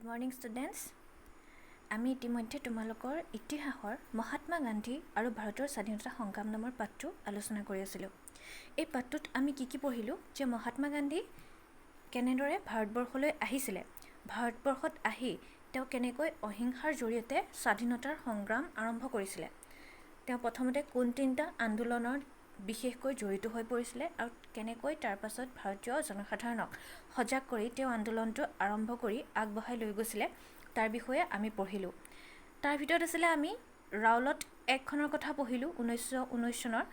Good morning students. আমি ইতিমধ্যে তোমালোকৰ ইতিহাসৰ মহাত্মা গান্ধী আৰু ভাৰতৰ স্বাধীনতা সংগ্ৰাম নামৰ পাঠটো আলোচনা কৰি আছিলোঁ। এই পাঠটোত আমি কি পঢ়িলোঁ যে মহাত্মা গান্ধী কেনেদৰে ভাৰতবৰ্ষলৈ আহিছিলে, ভাৰতবৰ্ষত আহি তেওঁ কেনেকৈ অহিংসাৰ জৰিয়তে স্বাধীনতাৰ সংগ্ৰাম আৰম্ভ কৰিছিলে, তেওঁ প্ৰথমতে কোন তিনিটা আন্দোলনৰ বিশেষকৈ জড়িত হৈ পৰিছিলে আৰু কেনেকৈ তাৰ পাছত ভাৰতীয় জনসাধাৰণক সজাগ কৰি তেওঁ আন্দোলনটো আৰম্ভ কৰি আগবঢ়াই লৈ গৈছিলে তাৰ বিষয়ে আমি পঢ়িলোঁ। তাৰ ভিতৰত আছিলে আমি ৰাওলাট একখনৰ কথা পঢ়িলোঁ, 1919 চনৰ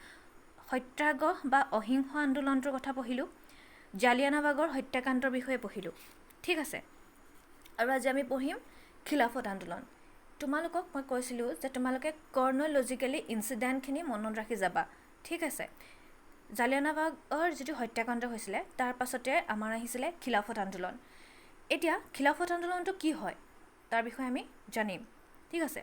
সত্যাগ্ৰহ বা অহিংস আন্দোলনটোৰ কথা পঢ়িলোঁ, জালিয়ানাবাগৰ হত্যাকাণ্ডৰ বিষয়ে পঢ়িলোঁ। ঠিক আছে, আৰু আজি আমি পঢ়িম খিলাফত আন্দোলন। তোমালোকক মই কৈছিলোঁ যে তোমালোকে ক্ৰনলজিকেলি ইনচিডেণ্টখিনি মনত ৰাখি যাবা। ঠিক আছে, জালিয়ানাবাগৰ যিটো হত্যাকাণ্ড হৈছিলে তাৰ পাছতে আমাৰ আহিছিলে খিলাফত আন্দোলন। এতিয়া খিলাফত আন্দোলনটো কি হয় তাৰ বিষয়ে আমি জানিম। ঠিক আছে,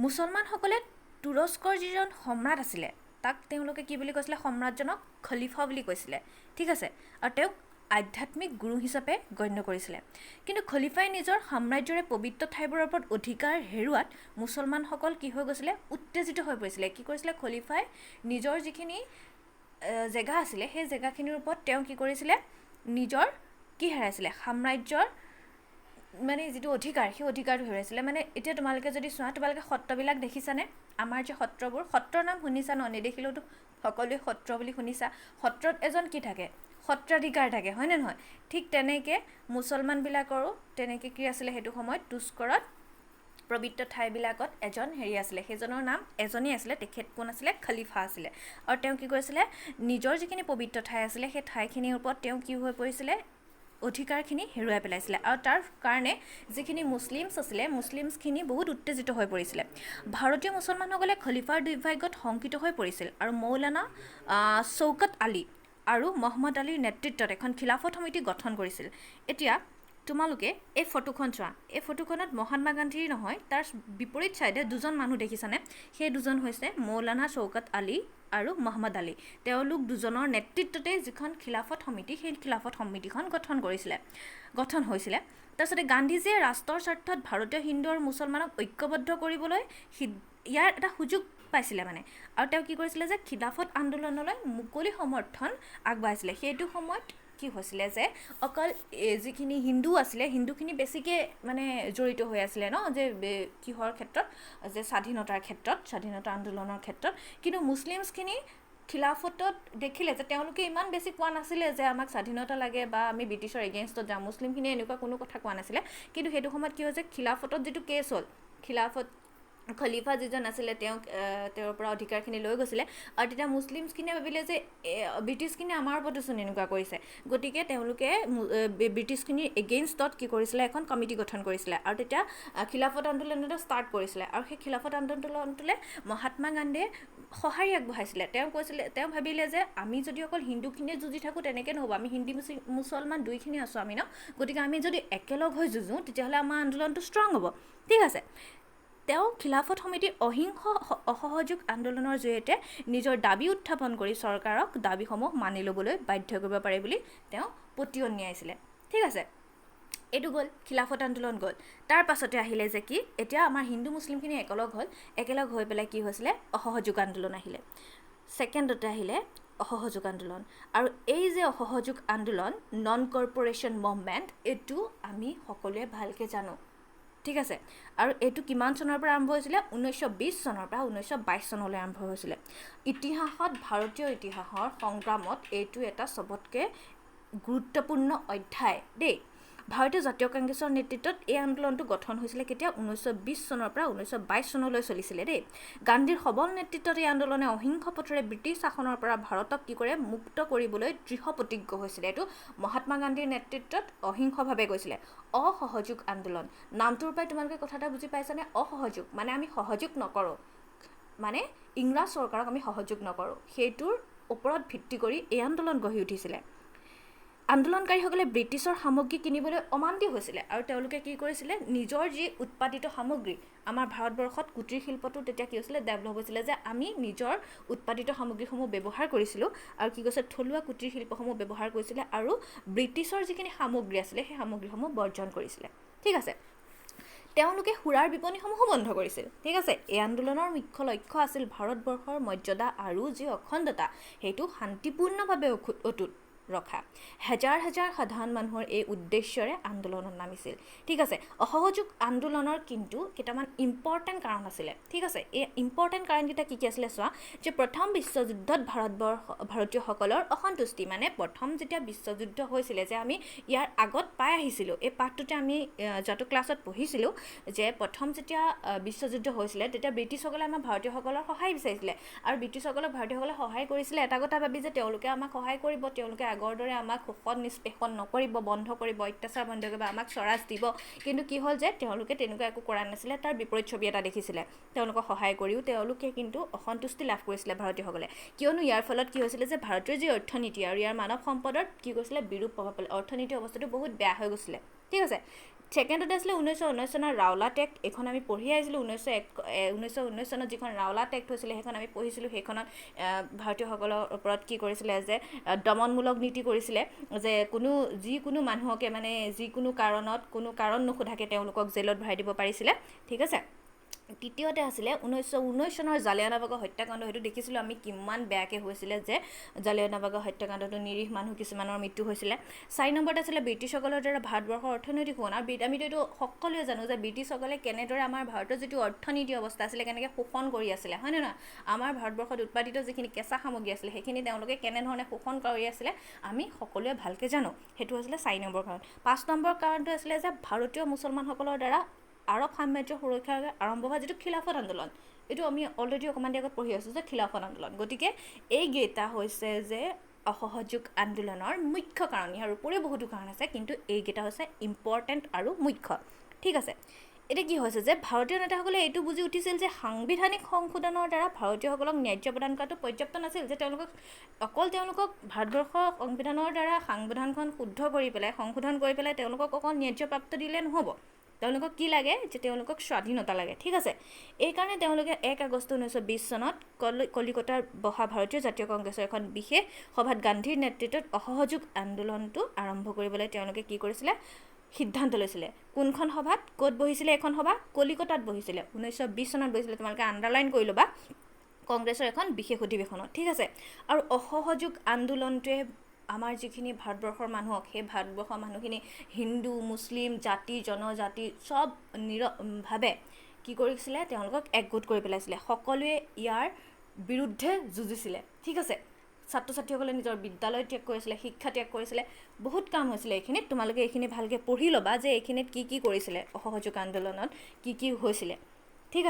মুছলমানসকলে তুৰস্কৰ যিজন সম্ৰাট আছিলে তাক তেওঁলোকে কি বুলি কৈছিলে, সম্ৰাটজনক খলিফা বুলি কৈছিলে। ঠিক আছে, আৰু তেওঁক আধ্যাত্মিক গুৰু হিচাপে গণ্য কৰিছিলে। কিন্তু খলিফাই নিজৰ সাম্ৰাজ্যৰে পবিত্ৰ ঠাইবোৰৰ ওপৰত অধিকাৰ হেৰুৱাত মুছলমানসকল কি হৈ গৈছিলে, উত্তেজিত হৈ পৰিছিলে। কি কৰিছিলে, খলিফাই নিজৰ যিখিনি জেগা আছিলে সেই জেগাখিনিৰ ওপৰত তেওঁ কি কৰিছিলে, নিজৰ কি হেৰাইছিলে, সাম্ৰাজ্যৰ মানে যিটো অধিকাৰ সেই অধিকাৰটো হেৰাইছিলে। মানে এতিয়া তোমালোকে যদি চোৱা, তোমালোকে সত্ৰবিলাক দেখিছানে? আমাৰ যে সত্ৰবোৰ, সত্ৰৰ নাম শুনিছা ন, নেদেখিলেওতো সকলোৱে সত্ৰ বুলি শুনিছা। সত্ৰত এজন কি থাকে, সত্ৰাধিকাৰ থাকে, হয়নে নহয়? ঠিক তেনেকৈ মুছলমানবিলাকৰো তেনেকৈ কি আছিলে, সেইটো সময়ত তুস্কৰত পবিত্ৰ ঠাইবিলাকত এজন আছিলে, সেইজনৰ নাম এজনেই আছিলে, তেখেত কোন আছিলে, খলিফা আছিলে। আৰু তেওঁ কি কৰিছিলে, নিজৰ যিখিনি পবিত্ৰ ঠাই আছিলে সেই ঠাইখিনিৰ ওপৰত তেওঁ কি হৈ পৰিছিলে, অধিকাৰখিনি হেৰুৱাই পেলাইছিলে। আৰু তাৰ কাৰণে যিখিনি মুছলিমছ আছিলে, মুছলিমছখিনি বহুত উত্তেজিত হৈ পৰিছিলে। ভাৰতীয় মুছলমানসকলে খলিফাৰ দুৰ্ভাগ্যত শংকিত হৈ পৰিছিল আৰু মৌলানা চৌকত আলী আৰু মহম্মদ আলীৰ নেতৃত্বত এখন খিলাফত সমিতি গঠন কৰিছিল। এতিয়া তোমালোকে এই ফটোখন চোৱা, এই ফটোখনত মহাত্মা গান্ধীৰ নহয়, তাৰ বিপৰীত ছাইডে দুজন মানুহ দেখিছানে? সেই দুজন হৈছে মৌলানা চৌকত আলী আৰু মহম্মদ আলী। তেওঁলোক দুজনৰ নেতৃত্বতে যিখন খিলাফত সমিতি, সেই খিলাফত সমিতিখন গঠন হৈছিলে। তাৰপিছতে গান্ধীজীয়ে ৰাষ্ট্ৰৰ স্বাৰ্থত ভাৰতীয় হিন্দু আৰু মুছলমানক ঐক্যবদ্ধ কৰিবলৈ ইয়াৰ এটা সুযোগ পাইছিলে মানে। আৰু তেওঁ কি কৰিছিলে যে খিলাফত আন্দোলনলৈ মুকলি সমৰ্থন আগবঢ়াইছিলে। সেইটো সময়ত কি হৈছিলে যে অকল যিখিনি হিন্দু আছিলে, হিন্দুখিনি বেছিকৈ মানে জড়িত হৈ আছিলে ন, যে কিহৰ ক্ষেত্ৰত, যে স্বাধীনতাৰ ক্ষেত্ৰত, স্বাধীনতা আন্দোলনৰ ক্ষেত্ৰত। কিন্তু মুছলিমছখিনি খিলাফতত দেখিলে যে তেওঁলোকে ইমান বেছি কোৱা নাছিলে যে আমাক স্বাধীনতা লাগে বা আমি ব্ৰিটিছৰ এগেইনষ্টত যাম, মুছলিমখিনিয়ে এনেকুৱা কোনো কথা কোৱা নাছিলে। কিন্তু সেইটো সময়ত কি হৈছে, খিলাফতত যিটো কেছ হ'ল, খলিফা যিজন আছিলে তেওঁৰ পৰা অধিকাৰখিনি লৈ গৈছিলে, আৰু তেতিয়া মুছলিমছখিনিয়ে ভাবিলে যে ব্ৰিটিছখিনিয়ে আমাৰ ওপৰতোচোন এনেকুৱা কৰিছে, গতিকে তেওঁলোকে ব্ৰিটিছখিনিৰ এগেইনষ্টত কি কৰিছিলে, এখন কমিটি গঠন কৰিছিলে। আৰু তেতিয়া খিলাফত আন্দোলনটো ষ্টাৰ্ট কৰিছিলে। আৰু সেই খিলাফত আন্দোলনটোলৈ মহাত্মা গান্ধীয়ে সঁহাৰি আগবঢ়াইছিলে। তেওঁ ভাবিলে যে আমি যদি অকল হিন্দুখিনিয়ে যুঁজি থাকোঁ তেনেকৈ নহ'ব, আমি হিন্দু মুছলমান দুইখিনি আছোঁ আমি ন, গতিকে আমি যদি একেলগ হৈ যুঁজোঁ তেতিয়াহ'লে আমাৰ আন্দোলনটো ষ্ট্ৰং হ'ব। ঠিক আছে, তেওঁ খিলাফত সমিতিৰ অসহযোগ আন্দোলনৰ জৰিয়তে নিজৰ দাবী উত্থাপন কৰি চৰকাৰক দাবীসমূহ মানি ল'বলৈ বাধ্য কৰিব পাৰে বুলি তেওঁ পতিয়ন নিয়াইছিলে। ঠিক আছে, এইটো গ'ল, খিলাফত আন্দোলন গ'ল। তাৰ পাছতে আহিলে যে কি, এতিয়া আমাৰ হিন্দু মুছলিমখিনি একেলগ হৈ পেলাই কি হৈছিলে, অসহযোগ আন্দোলন আহিলে। ছেকেণ্ডতে আহিলে অসহযোগ আন্দোলন। আৰু এই যে অসহযোগ আন্দোলন, নন কৰ্প'ৰেশ্যন মুভমেণ্ট, এইটো আমি সকলোৱে ভালকৈ জানো। ঠিক আছে, আৰু এইটো কিমান চনৰ পৰা আৰম্ভ হৈছিলে, 1920 চনৰ পৰা 1922 চনলৈ আৰম্ভ হৈছিলে। ভাৰতীয় ইতিহাসৰ সংগ্ৰামত এইটো এটা চবতকৈ গুৰুত্বপূৰ্ণ অধ্যায় দেই। ভাৰতীয় জাতীয় কংগ্ৰেছৰ নেতৃত্বত এই আন্দোলনটো গঠন হৈছিলে কেতিয়া, 1920 চনৰ পৰা 1922 চনলৈ চলিছিলে দেই। গান্ধীৰ সবল নেতৃত্বত এই আন্দোলনে অহিংস পথেৰে ব্ৰিটিছ শাসনৰ পৰা ভাৰতক কি কৰে, মুক্ত কৰিবলৈ দৃঢ় প্ৰতিজ্ঞ হৈছিলে। এইটো মহাত্মা গান্ধীৰ নেতৃত্বত অহিংসভাৱে গৈছিলে। অসহযোগ আন্দোলন নামটোৰ পৰাই তোমালোকে কথা এটা বুজি পাইছানে? অসহযোগ মানে আমি সহযোগ নকৰোঁ, মানে ইংৰাজ চৰকাৰক আমি সহযোগ নকৰোঁ, সেইটোৰ ওপৰত ভিত্তি কৰি এই আন্দোলন গঢ়ি উঠিছিলে। আন্দোলনকাৰীসকলে ব্ৰিটিছৰ সামগ্ৰী কিনিবলৈ অমান্তি হৈছিলে আৰু তেওঁলোকে কি কৰিছিলে, নিজৰ যি উৎপাদিত সামগ্ৰী, আমাৰ ভাৰতবৰ্ষত কুটিৰ শিল্পটো তেতিয়া কি হৈছিলে, ডেভেলপ হৈছিলে, যে আমি নিজৰ উৎপাদিত সামগ্ৰীসমূহ ব্যৱহাৰ কৰিছিলোঁ আৰু কি কৈছে, থলুৱা কুটিৰ শিল্পসমূহ ব্যৱহাৰ কৰিছিলে আৰু ব্ৰিটিছৰ যিখিনি সামগ্ৰী আছিলে সেই সামগ্ৰীসমূহ বৰ্জন কৰিছিলে। ঠিক আছে। তেওঁলোকে সুৰাৰ বিপণীসমূহো বন্ধ কৰিছিল। ঠিক আছে। এই আন্দোলনৰ মুখ্য লক্ষ্য আছিল ভাৰতবৰ্ষৰ মৰ্যাদা আৰু যি অখণ্ডতা সেইটো শান্তিপূৰ্ণভাৱে অটুট ৰখা। হাজাৰ হাজাৰ সাধাৰণ মানুহৰ এই উদ্দেশ্যৰে আন্দোলনত নামিছিল। ঠিক আছে। অসহযোগ আন্দোলনৰ কিন্তু কেইটামান ইম্পৰ্টেণ্ট কাৰণ আছিলে। ঠিক আছে। এই ইম্পৰ্টেণ্ট কাৰণকেইটা কি আছিলে চোৱা, যে প্ৰথম বিশ্বযুদ্ধত ভাৰতীয়সকলৰ অসন্তুষ্টি, মানে প্ৰথম যেতিয়া বিশ্বযুদ্ধ হৈছিলে, যে আমি ইয়াৰ আগত পাই আহিছিলোঁ, এই পাঠটোতে আমি যোৱাটো ক্লাছত পঢ়িছিলোঁ যে প্ৰথম যেতিয়া বিশ্বযুদ্ধ হৈছিলে তেতিয়া ব্ৰিটিছসকলে আমাৰ ভাৰতীয়সকলৰ সহায় বিচাৰিছিলে, আৰু ব্ৰিটিছসকলক ভাৰতীয়সকলে সহায় কৰিছিলে এটা কথা ভাবি যে তেওঁলোকে আমাক সহায় কৰিব, তেওঁলোকে আগৰ দৰে আমাক শোষণ নিষ্পেষণ নকৰিব, বন্ধ কৰিব, অত্যাচাৰ বন্ধ কৰিব, আমাক স্বৰাজ দিব। কিন্তু কি হ'ল যে তেওঁলোকে তেনেকুৱা একো কৰা নাছিলে, তাৰ বিপৰীত ছবি এটা দেখিছিলে। তেওঁলোকক সহায় কৰিও তেওঁলোকে কিন্তু অসন্তুষ্টি লাভ কৰিছিলে ভাৰতীয়সকলে, কিয়নো ইয়াৰ ফলত কি হৈছিলে যে ভাৰতীয় যি অৰ্থনীতি আৰু ইয়াৰ মানৱ সম্পদত কি কৈছিলে বিৰূপ প্ৰভাৱ পেলালে, অৰ্থনীতিৰ অৱস্থাটো বহুত বেয়া হৈ গৈছিলে। ঠিক আছে। ছেকেণ্ডতে আছিলে 1919 চনৰ ৰাওলাট এক্ট। এইখন আমি পঢ়ি আহিছিলোঁ। 1919 চনত যিখন ৰাওলাট এক্ট হৈছিলে সেইখন আমি পঢ়িছিলোঁ। সেইখনত ভাৰতীয়সকলৰ ওপৰত কি কৰিছিলে যে দমনমূলক নীতি কৰিছিলে, যে যিকোনো মানুহকে মানে যিকোনো কাৰণত কোনো কাৰণ নোসোধাকৈ তেওঁলোকক জেলত ভৰাই দিব পাৰিছিলে। ঠিক আছে। তৃতীয়তে আছিলে 1919 চনৰ জালিয়ানাবাগৰ হত্যাকাণ্ড। সেইটো দেখিছিলোঁ আমি কিমান বেয়াকৈ হৈছিলে, যে জালিয়ানাবাগৰ হত্যাকাণ্ডটো নিৰীহ মানুহ কিছুমানৰ মৃত্যু হৈছিলে। 4 নম্বৰত আছিলে ব্ৰিটিছসকলৰ দ্বাৰা ভাৰতবৰ্ষৰ অৰ্থনৈতিক শোষণ। আৰু আমিতো এইটো সকলোৱে জানো যে ব্ৰিটিছসকলে কেনেদৰে আমাৰ ভাৰতৰ যিটো অৰ্থনীতি অৱস্থা আছিলে কেনেকৈ শোষণ কৰি আছিলে, হয় নে নহয়। আমাৰ ভাৰতবৰ্ষত উৎপাদিত যিখিনি কেঁচা সামগ্ৰী আছিলে সেইখিনি তেওঁলোকে কেনেধৰণে শোষণ কৰি আছিলে আমি সকলোৱে ভালকৈ জানো। সেইটো আছিলে 4 নম্বৰ কাৰণ। 5 নম্বৰ কাৰণটো আছিলে যে ভাৰতীয় মুছলমানসকলৰ দ্বাৰা আৰৱ সাম্ৰাজ্যৰ সুৰক্ষাৰ বাবে আৰম্ভ হোৱা যিটো খিলাফত আন্দোলন, এইটো আমি অলৰেডি অকণমান দেৰি আগত পঢ়ি আছোঁ যে খিলাফত আন্দোলন। গতিকে এইকেইটা হৈছে যে অসহযোগ আন্দোলনৰ মুখ্য কাৰণ। ইয়াৰ উপৰিও বহুতো কাৰণ আছে, কিন্তু এইকেইটা হৈছে ইম্পৰ্টেণ্ট আৰু মুখ্য। ঠিক আছে। এতিয়া কি হৈছে যে ভাৰতীয় নেতাসকলে এইটো বুজি উঠিছিল যে সাংবিধানিক সংশোধনৰ দ্বাৰা ভাৰতীয়সকলক ন্যায্য প্ৰদান কৰাটো পৰ্যাপ্ত নাছিল, যে তেওঁলোকক ভাৰতবৰ্ষৰ সংবিধানৰ দ্বাৰা সংবিধানখন সংশোধন কৰি পেলাই তেওঁলোকক অকল ন্যায্য প্ৰাপ্ত দিলে নহ'ব। তেওঁলোকক কি লাগে, যে তেওঁলোকক স্বাধীনতা লাগে। ঠিক আছে। এইকাৰণে তেওঁলোকে 1 আগষ্ট 1920 চনত কলিকতাৰ বহা ভাৰতীয় জাতীয় কংগ্ৰেছৰ এখন বিশেষ সভাত গান্ধীৰ নেতৃত্বত অসহযোগ আন্দোলনটো আৰম্ভ কৰিবলৈ তেওঁলোকে কি কৰিছিলে, সিদ্ধান্ত লৈছিলে। কোনখন সভাত, ক'ত বহিছিলে এখন সভা? কলিকতাত বহিছিলে। 1920 চনত বহিছিলে। তোমালোকে আণ্ডাৰলাইন কৰি ল'বা, কংগ্ৰেছৰ এখন বিশেষ অধিৱেশনত। ঠিক আছে। আৰু অসহযোগ আন্দোলনটোৱে আমাৰ যিখিনি ভাৰতবৰ্ষৰ মানুহক, সেই ভাৰতবৰ্ষৰ মানুহখিনি হিন্দু মুছলিম জাতি জনজাতি চব ভাৱে কি কৰিছিলে, তেওঁলোকক একগোট কৰি পেলাইছিলে। সকলোৱে ইয়াৰ বিৰুদ্ধে যুঁজিছিলে। ঠিক আছে। ছাত্ৰ ছাত্ৰীসকলে নিজৰ বিদ্যালয় ত্যাগ কৰিছিলে, শিক্ষা ত্যাগ কৰিছিলে, বহুত কাম হৈছিলে এইখিনিত। তোমালোকে এইখিনি ভালকৈ পঢ়ি ল'বা যে এইখিনিত কি কৰিছিলে, অসহযোগ আন্দোলনত কি হৈছিলে। ঠিক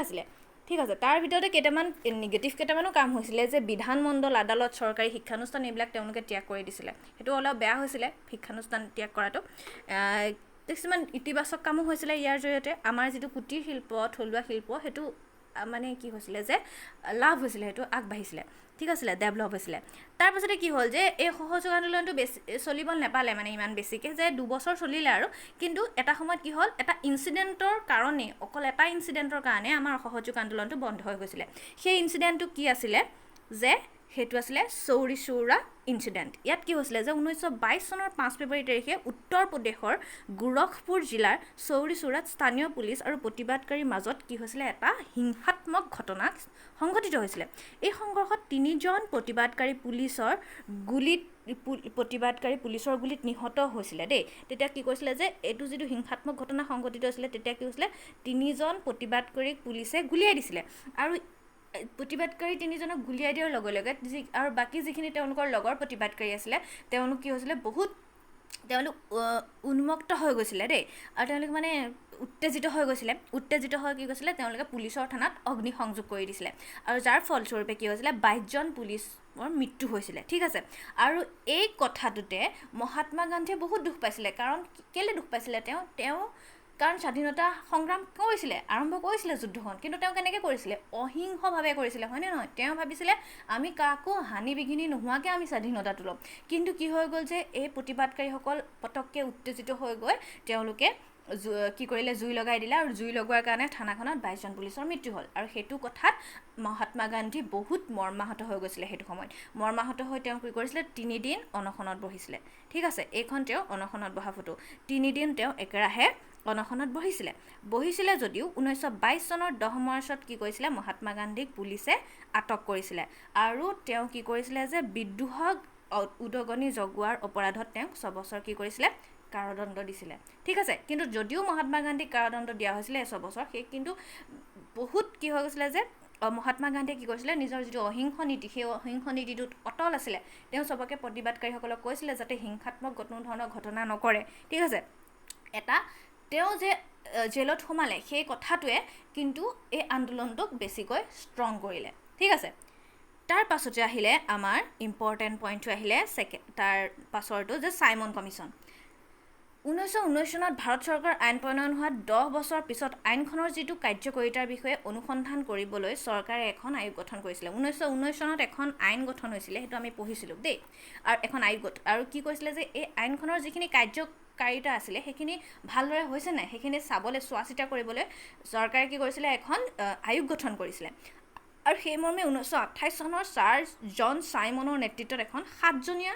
আছে। তাৰ ভিতৰতে কেইটামান নিগেটিভ কেইটামানো কাম হৈছিলে, যে বিধানমণ্ডল, আদালত, চৰকাৰী শিক্ষানুষ্ঠান এইবিলাক তেওঁলোকে ত্যাগ কৰি দিছিলে। সেইটো অলপ বেয়া হৈছিলে, শিক্ষানুষ্ঠান ত্যাগ কৰাটো। কিছুমান ইতিবাচক কামো হৈছিলে ইয়াৰ জৰিয়তে। আমাৰ যিটো কুটীৰ শিল্প, থলুৱা শিল্প, সেইটো মানে কি হৈছিলে যে লাভ হৈছিলে, সেইটো আগবাঢ়িছিলে। ঠিক আছিলে, ডেভেলপ হৈছিলে। তাৰপাছতে কি হ'ল যে এই অসহযোগ আন্দোলনটো চলিব নাপালে, মানে ইমান বেছিকৈ, যে 2 বছৰ চলিলে আৰু। কিন্তু এটা সময়ত কি হ'ল, এটা ইনচিডেণ্টৰ কাৰণেই, অকল এটা ইনচিডেণ্টৰ কাৰণে আমাৰ অসহযোগ আন্দোলনটো বন্ধ হৈ গৈছিলে। সেই ইনচিডেণ্টটো কি আছিলে, যে সেইটো আছিলে চৌৰি চৌৰা ইনচিডেণ্ট। ইয়াত কি হৈছিলে যে 1922 চনৰ 5 ফেব্ৰুৱাৰী তাৰিখে উত্তৰ প্ৰদেশৰ গোৰখপুৰ জিলাৰ চৌৰি চৌৰাত স্থানীয় পুলিচ আৰু প্ৰতিবাদকাৰীৰ মাজত কি হৈছিলে, এটা হিংসাত্মক ঘটনা সংঘটিত হৈছিলে। এই সংঘৰ্ষত 3জন প্ৰতিবাদকাৰী পুলিচৰ গুলিত নিহত হৈছিলে দেই। তেতিয়া কি কৈছিলে যে এইটো যিটো হিংসাত্মক ঘটনা সংঘটিত হৈছিলে, তেতিয়া কি হৈছিলে, 3জন প্ৰতিবাদকাৰীক পুলিচে গুলিয়াই দিছিলে। আৰু প্ৰতিবাদকাৰী 3জনক গুলিয়াই দিয়াৰ লগে লগে আৰু বাকী যিখিনি তেওঁলোকৰ লগৰ প্ৰতিবাদকাৰী আছিলে, তেওঁলোক কি হৈছিলে, তেওঁলোক উন্মুক্ত হৈ গৈছিলে দেই। আৰু তেওঁলোক মানে উত্তেজিত হৈ কি কৈছিলে, তেওঁলোকে পুলিচৰ থানাত অগ্নিসংযোগ কৰি দিছিলে। আৰু যাৰ ফলস্বৰূপে কি হৈছিলে, 22জন পুলিচৰ মৃত্যু হৈছিলে। ঠিক আছে। আৰু এই কথাটোতে মহাত্মা গান্ধীয়ে বহুত দুখ পাইছিলে। কাৰণ কেলৈ দুখ পাইছিলে কাৰণ স্বাধীনতা সংগ্ৰাম আৰম্ভ কৰিছিলে যুদ্ধখন, কিন্তু তেওঁ কেনেকৈ কৰিছিলে, অহিংসভাৱে কৰিছিলে, হয়নে নহয়। তেওঁ ভাবিছিলে আমি কাকো হানি বিঘিনি নোহোৱাকৈ আমি স্বাধীনতাটো ল'ম। কিন্তু কি হৈ গ'ল যে এই প্ৰতিবাদকাৰীসকল পটককৈ উত্তেজিত হৈ গৈ তেওঁলোকে কি কৰিলে, জুই লগাই দিলে। আৰু জুই লগোৱাৰ কাৰণে থানাখনত 22জন পুলিচৰ মৃত্যু হ'ল। আৰু সেইটো কথাত মহাত্মা গান্ধী বহুত মৰ্মাহত হৈ গৈছিলে। সেইটো সময়ত মৰ্মাহত হৈ তেওঁ কি কৰিছিলে, 3 দিন অনশনত বহিছিলে। ঠিক আছে। এইখন তেওঁ অনশনত বহা ফটো। 3 দিন তেওঁ একেৰাহে অনশনত বহিছিলে যদিও 1922 চনৰ 10 মাৰ্চত কি কৰিছিলে মহাত্মা গান্ধীক পুলিচে আটক কৰিছিলে আৰু তেওঁ কি কৰিছিলে যে বিদ্ৰোহক উদগনি জগোৱাৰ অপৰাধত তেওঁক 6 বছৰ কি কৰিছিলে কাৰাদণ্ড দিছিলে ঠিক আছে কিন্তু যদিও মহাত্মা গান্ধীক কাৰাদণ্ড দিয়া হৈছিলে 6 বছৰ সেই কিন্তু বহুত কি হৈ গৈছিলে যে মহাত্মা গান্ধীয়ে কি কৰিছিলে নিজৰ যিটো অহিংস নীতি সেই অহিংস নীতিটোত অটল আছিলে তেওঁ সবকে প্ৰতিবাদকাৰীসকলক কৈছিলে যাতে হিংসাত্মক কোনো ধৰণৰ ঘটনা নকৰে ঠিক আছে এটা তেওঁ যে জেলত সোমালে সেই কথাটোৱে কিন্তু এই আন্দোলনটোক বেছিকৈ ষ্ট্ৰং কৰিলে ঠিক আছে তাৰ পাছতে আহিলে আমাৰ ইম্পৰ্টেণ্ট পইণ্টটো আহিলে তাৰ পাছৰটো যে চাইমন কমিশ্যন 1919 চনত ভাৰত চৰকাৰ আইন প্ৰণয়ন হোৱা 10 বছৰ পিছত আইনখনৰ যিটো কাৰ্যকৰিতাৰ বিষয়ে অনুসন্ধান কৰিবলৈ চৰকাৰে এখন আয়োগ গঠন কৰিছিলে 1919 চনত এখন আইন গঠন হৈছিলে সেইটো আমি পঢ়িছিলোঁ দেই আৰু এখন আয়োগ আৰু কি কৈছিলে যে এই আইনখনৰ যিখিনি কাৰ্যকাৰিতা আছিলে সেইখিনি ভালদৰে হৈছে নাই সেইখিনি চাবলৈ চোৱা চিতা কৰিবলৈ চৰকাৰে কি কৰিছিলে এখন আয়োগ গঠন কৰিছিলে আৰু সেই মৰ্মে 1928 চনৰ ছাৰ জন চাইমনৰ নেতৃত্বত এখন 7জনীয়া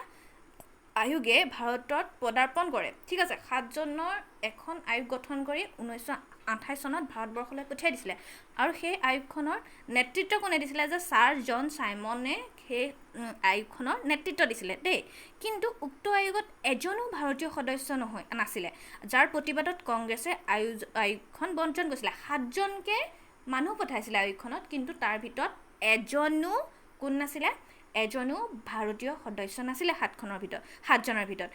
আয়োগে ভাৰতত পদাৰ্পণ কৰে ঠিক আছে 7জনৰ এখন আয়োগ গঠন কৰি 1928 চনত ভাৰতবৰ্ষলৈ পঠিয়াই দিছিলে আৰু সেই আয়োগখনৰ নেতৃত্ব কোনে দিছিলে যে ছাৰ জন চাইমনে সেই আয়োগখনৰ নেতৃত্ব দিছিলে দেই কিন্তু উক্ত আয়োগত এজনো ভাৰতীয় সদস্য নাছিলে যাৰ প্ৰতিবাদত কংগ্ৰেছে আয়োগখন বঞ্চন কৰিছিলে 7জনকে মানুহ পঠাইছিলে আয়োগখনত কিন্তু তাৰ ভিতৰত এজনো কোন নাছিলে এজনো ভাৰতীয় সদস্য নাছিলে 7জনৰ ভিতৰত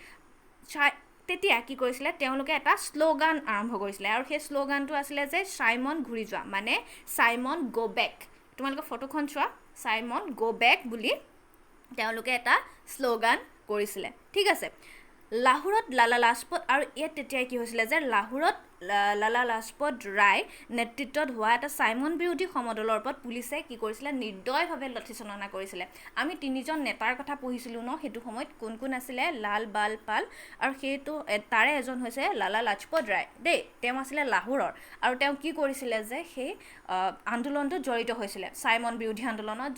তেতিয়া কি কৰিছিলে তেওঁলোকে এটা শ্লোগান আৰম্ভ কৰিছিলে আৰু সেই শ্লোগানটো আছিলে যে চাইমন ঘূৰি যোৱা মানে চাইমন গো বেক তোমালোকে ফটোখন চোৱা চাইমন গো বেক বুলি তেওঁলোকে এটা শ্লোগান কৰিছিলে ঠিক আছে লাহোৰত লালা লাজপত আৰু ইয়াত তেতিয়াই কি হৈছিলে যে লাহোৰত লালা লাজপত ৰায় নেতৃত্বত হোৱা এটা চাইমন বিৰোধী সমদলৰ ওপৰত পুলিচে কি কৰিছিলে নিৰ্দয়ভাৱে লাঠিচালনা কৰিছিলে আমি 3জন নেতাৰ কথা পঢ়িছিলোঁ ন সেইটো সময়ত কোন আছিলে লাল বাল পাল আৰু সেইটো তাৰে এজন হৈছে লালা লাজপত ৰায় দেই তেওঁ আছিলে লাহোৰৰ আৰু তেওঁ কি কৰিছিলে যে সেই আন্দোলনটোত জড়িত হৈছিলে চাইমন বিৰোধী আন্দোলনত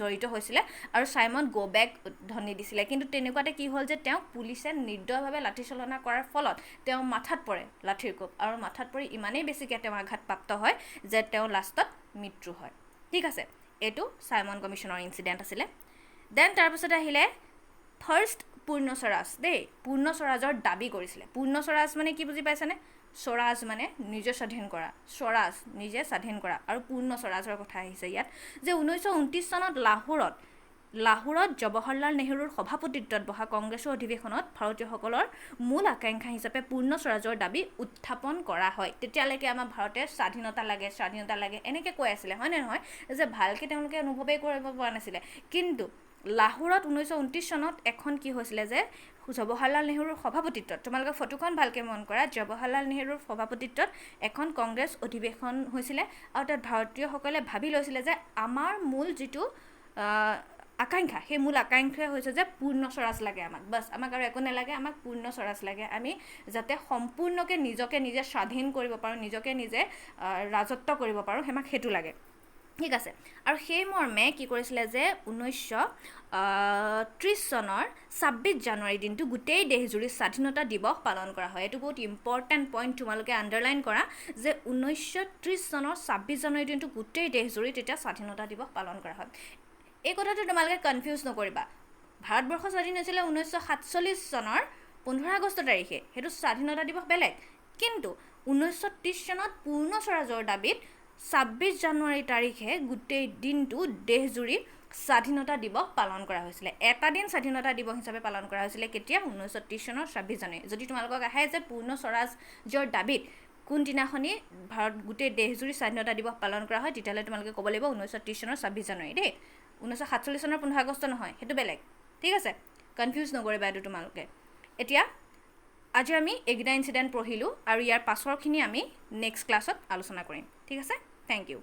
জড়িত হৈছিলে আৰু চাইমন গো বেক ধ্বনি দিছিলে কিন্তু তেনেকুৱাতে কি হ'ল যে তেওঁক পুলিচে নিৰ্দয়ভাৱে লাঠিচালনা কৰাৰ ফলত তেওঁ মাথাত পৰে লাঠিৰ কোপ আৰু মাথাত পৰি ইমানেই বেছিকৈ তেওঁ আঘাতপ্ৰাপ্ত হয় যে তেওঁ লাষ্টত মৃত্যু হয় ঠিক আছে এইটো চাইমন কমিশ্যনৰ ইনচিডেণ্ট আছিলে দেন তাৰপিছত আহিলে ফাৰ্ষ্ট পূৰ্ণ স্বৰাজ দেই পূৰ্ণ স্বৰাজৰ দাবী কৰিছিলে পূৰ্ণ স্বৰাজ মানে কি বুজি পাইছেনে স্বৰাজ মানে নিজে স্বাধীন কৰা স্বৰাজ নিজে স্বাধীন কৰা আৰু পূৰ্ণ স্বৰাজৰ কথা আহিছে ইয়াত যে 1929 চনত লাহোৰত জৱাহৰলাল নেহৰুৰ সভাপতিত্বত বহা কংগ্ৰেছৰ অধিৱেশনত ভাৰতীয়সকলৰ মূল আকাংক্ষা হিচাপে পূৰ্ণ স্বৰাজৰ দাবী উত্থাপন কৰা হয় তেতিয়ালৈকে আমাৰ ভাৰতে স্বাধীনতা লাগে এনেকৈ কৈ আছিলে হয় নে নহয় যে ভালকৈ তেওঁলোকে অনুভৱেই কৰিব পৰা নাছিলে কিন্তু লাহোৰত 1929 চনত এখন কি হৈছিলে যে জৱাহৰলাল নেহৰুৰ সভাপতিত্বত তোমালোকে ফটোখন ভালকৈ মন কৰা জৱাহৰলাল নেহৰুৰ সভাপতিত্বত এখন কংগ্ৰেছ অধিৱেশন হৈছিলে আৰু তাত ভাৰতীয়সকলে ভাবি লৈছিলে যে আমাৰ মূল যিটো আকাংক্ষা সেই মূল আকাংক্ষা হৈছে যে পূৰ্ণ স্বৰাজ লাগে আমাক আৰু একো নালাগে আমাক পূৰ্ণ স্বৰাজ লাগে আমি যাতে সম্পূৰ্ণকৈ নিজকে নিজে স্বাধীন কৰিব পাৰোঁ নিজকে নিজে ৰাজত্ব কৰিব পাৰোঁ আমাক সেইটো লাগে ঠিক আছে আৰু সেই মৰ্মে কি কৰিছিলে যে 1930 চনৰ 26 জানুৱাৰী দিনটো গোটেই দেশজুৰি স্বাধীনতা দিৱস পালন কৰা হয় এইটো বহুত ইম্পৰ্টেণ্ট পইণ্ট তোমালোকে আণ্ডাৰলাইন কৰা যে 1930 চনৰ 26 জানুৱাৰী দিনটো গোটেই দেশজুৰি তেতিয়া স্বাধীনতা দিৱস পালন কৰা হয় এই কথাটো তোমালোকে কনফিউজ নকৰিবা ভাৰতবৰ্ষ স্বাধীন হৈছিলে 1947 চনৰ 15 আগষ্ট তাৰিখে সেইটো স্বাধীনতা দিৱস বেলেগ কিন্তু 1930 চনত পূৰ্ণ স্বৰাজৰ দাবীত 26 জানুৱাৰী তাৰিখে গোটেই দিনটো দেশজুৰি স্বাধীনতা দিৱস পালন কৰা হৈছিলে এটা দিন স্বাধীনতা দিৱস হিচাপে পালন কৰা হৈছিলে কেতিয়া 1930 চনৰ 26 জানুৱাৰী যদি তোমালোকক আহে যে পূৰ্ণ স্বৰাজৰ দাবীত কোনদিনাখনি ভাৰত গোটেই দেশজুৰি স্বাধীনতা দিৱস পালন কৰা হয় তেতিয়াহ'লে তোমালোকে ক'ব লাগিব 1930 চনৰ 26 জানুৱাৰী দেই 1947 চনৰ 15 আগষ্ট নহয় সেইটো বেলেগ ঠিক আছে কনফিউজ নকৰিবা এইটো তোমালোকে এতিয়া আজি আমি এইকেইটা ইনচিডেণ্ট পঢ়িলোঁ আৰু ইয়াৰ পাছৰখিনি আমি নেক্সট ক্লাছত আলোচনা কৰিম ঠিক আছে থেংক ইউ